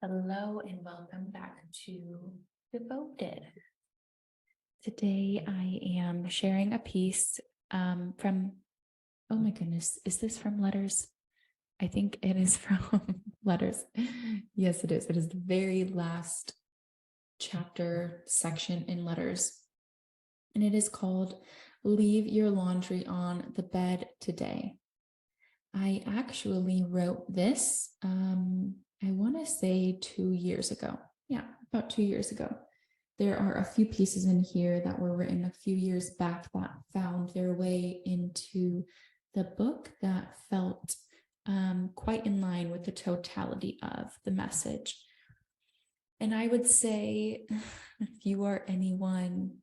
Hello and welcome back to Devoted. Today I am sharing a piece from, oh my goodness, is this from Letters? I think it is from Letters. Yes, it is. It is the very last chapter section in Letters. And it is called Leave Your Laundry on the Bed Today. I actually wrote this, I want to say 2 years ago. Yeah, about 2 years ago. There are a few pieces in here that were written a few years back that found their way into the book that felt quite in line with the totality of the message. And I would say, if you are anyone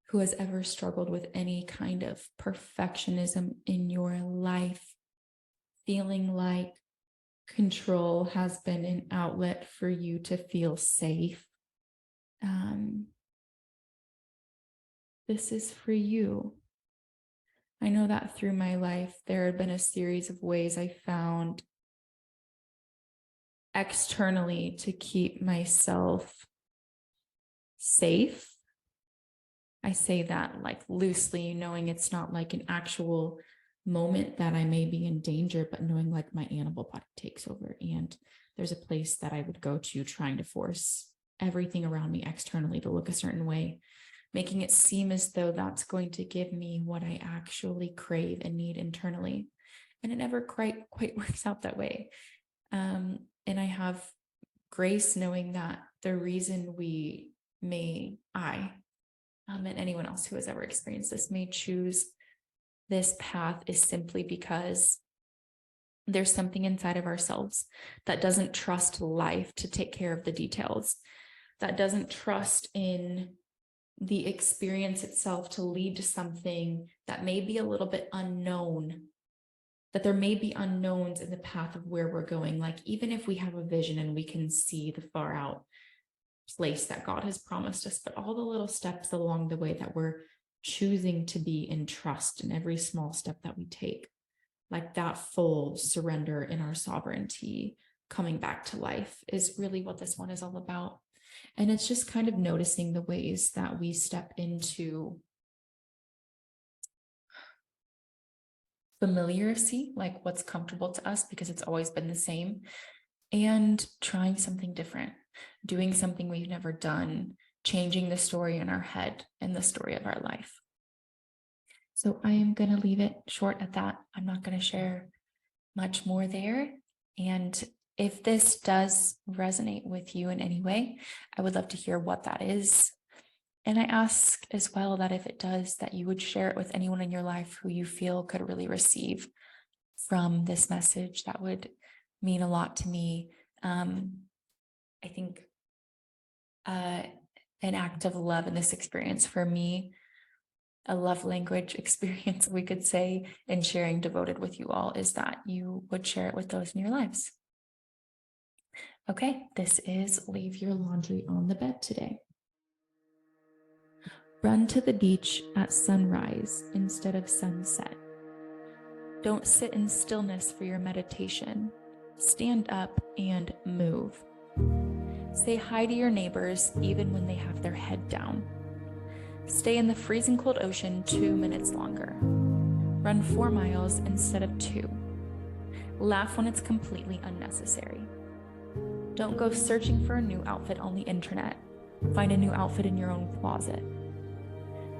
who has ever struggled with any kind of perfectionism in your life, feeling like control has been an outlet for you to feel safe, this is for you. I know that through my life, there have been a series of ways I found externally to keep myself safe. I say that like loosely, knowing it's not like an actual moment that I may be in danger, but knowing like my animal body takes over and there's a place that I would go to trying to force everything around me externally to look a certain way, making it seem as though that's going to give me what I actually crave and need internally. And it never quite works out that way. And I have grace knowing that the reason and anyone else who has ever experienced this may choose this path is simply because there's something inside of ourselves that doesn't trust life to take care of the details, that doesn't trust in the experience itself to lead to something that may be a little bit unknown, that there may be unknowns in the path of where we're going. Like even if we have a vision and we can see the far out place that God has promised us, but all the little steps along the way that we're choosing to be in trust in every small step that we take, like that full surrender in our sovereignty, coming back to life is really what this one is all about. And it's just kind of noticing the ways that we step into familiarity, like what's comfortable to us because it's always been the same, and trying something different, doing something we've never done, changing the story in our head and the story of our life. So I am going to leave it short at that. I'm not going to share much more there. And if this does resonate with you in any way, I would love to hear what that is. And I ask as well that if it does, that you would share it with anyone in your life who you feel could really receive from this message. That would mean a lot to me. I think an act of love in this experience for me, a love language experience, we could say, in sharing Devoted with you all, is that you would share it with those in your lives. Okay, this is Leave Your Laundry on the Bed Today. Run to the beach at sunrise instead of sunset. Don't sit in stillness for your meditation. Stand up and move. Say hi to your neighbors even when they have their head down. Stay in the freezing cold ocean 2 minutes longer. Run 4 miles instead of 2. Laugh when it's completely unnecessary. Don't go searching for a new outfit on the internet. Find a new outfit in your own closet.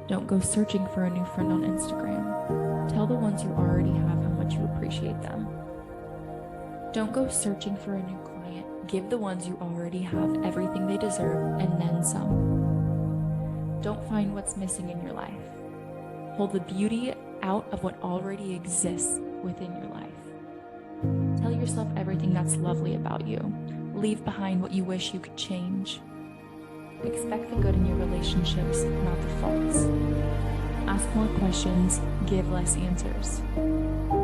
Don't go searching for a new friend on Instagram. Tell the ones you already have how much you appreciate them. Don't go searching for a new client. Give the ones you already have everything they deserve and then some. Don't find what's missing in your life. Hold the beauty out of what already exists within your life. Tell yourself everything that's lovely about you. Leave behind what you wish you could change. Expect the good in your relationships, not the faults. Ask more questions, give less answers.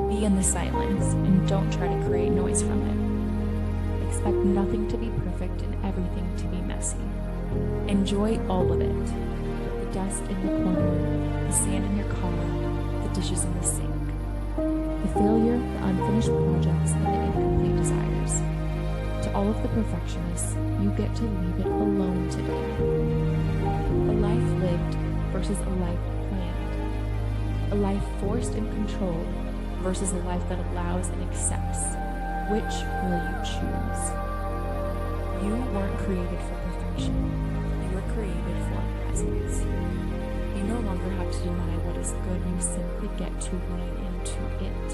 Be in the silence and don't try to create noise from it. Expect nothing to be perfect and everything to be messy. Enjoy all of it. The dust in the corner, the sand in your car, the dishes in the sink, the failure, the unfinished projects, and the incomplete desires. To all of the perfectionists, you get to leave it alone today. A life lived versus a life planned. A life forced and controlled versus a life that allows and accepts. Which will you choose? You weren't created for perfection. You were created for presence. You no longer have to deny what is good. You simply get to lean into it.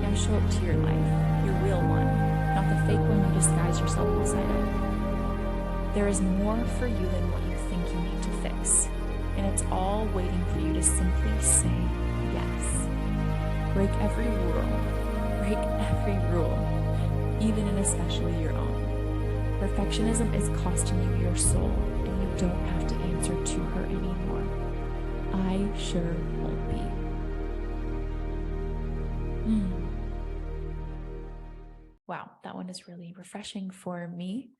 Now show up to your life, your real one, not the fake one you disguise yourself inside of. There is more for you than what you think you need to fix, and it's all waiting for you to simply say yes. Break every rule, even and especially your own. Perfectionism is costing you your soul, and you don't have to answer to her anymore. I sure won't be. Wow, that one is really refreshing for me.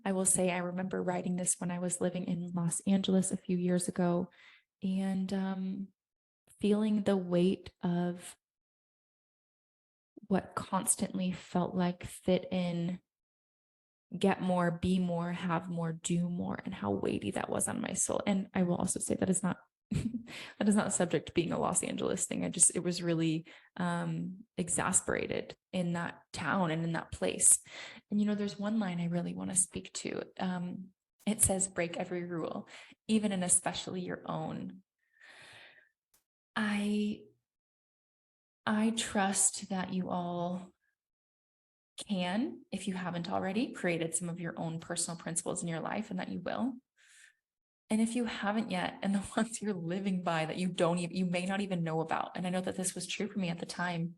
I will say I remember writing this when I was living in Los Angeles a few years ago, and feeling the weight of what constantly felt like fit in, get more, be more, have more, do more, and how weighty that was on my soul. And I will also say that is not that is not subject to being a Los Angeles thing. It was really exasperated in that town and in that place. And there's one line I really want to speak to. It says, break every rule, even and especially your own. I trust that you all can, if you haven't already, created some of your own personal principles in your life, and that you will. And if you haven't yet, and the ones you're living by that you may not even know about. And I know that this was true for me at the time.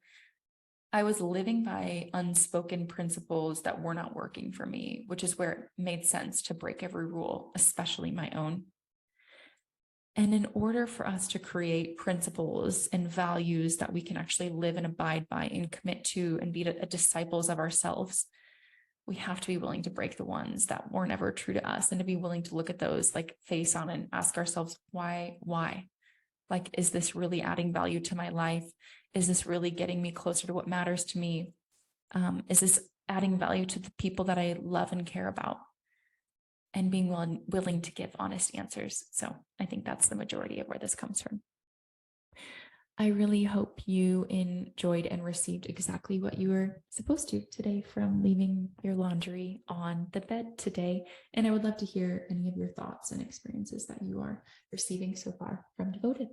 I was living by unspoken principles that were not working for me, which is where it made sense to break every rule, especially my own. And in order for us to create principles and values that we can actually live and abide by and commit to and be disciples of ourselves, we have to be willing to break the ones that were never true to us, and to be willing to look at those like face on and ask ourselves, why? Like, is this really adding value to my life? Is this really getting me closer to what matters to me? Is this adding value to the people that I love and care about? And being willing to give honest answers. So I think that's the majority of where this comes from. I really hope you enjoyed and received exactly what you were supposed to today from leaving your laundry on the bed today. And I would love to hear any of your thoughts and experiences that you are receiving so far from Devoted.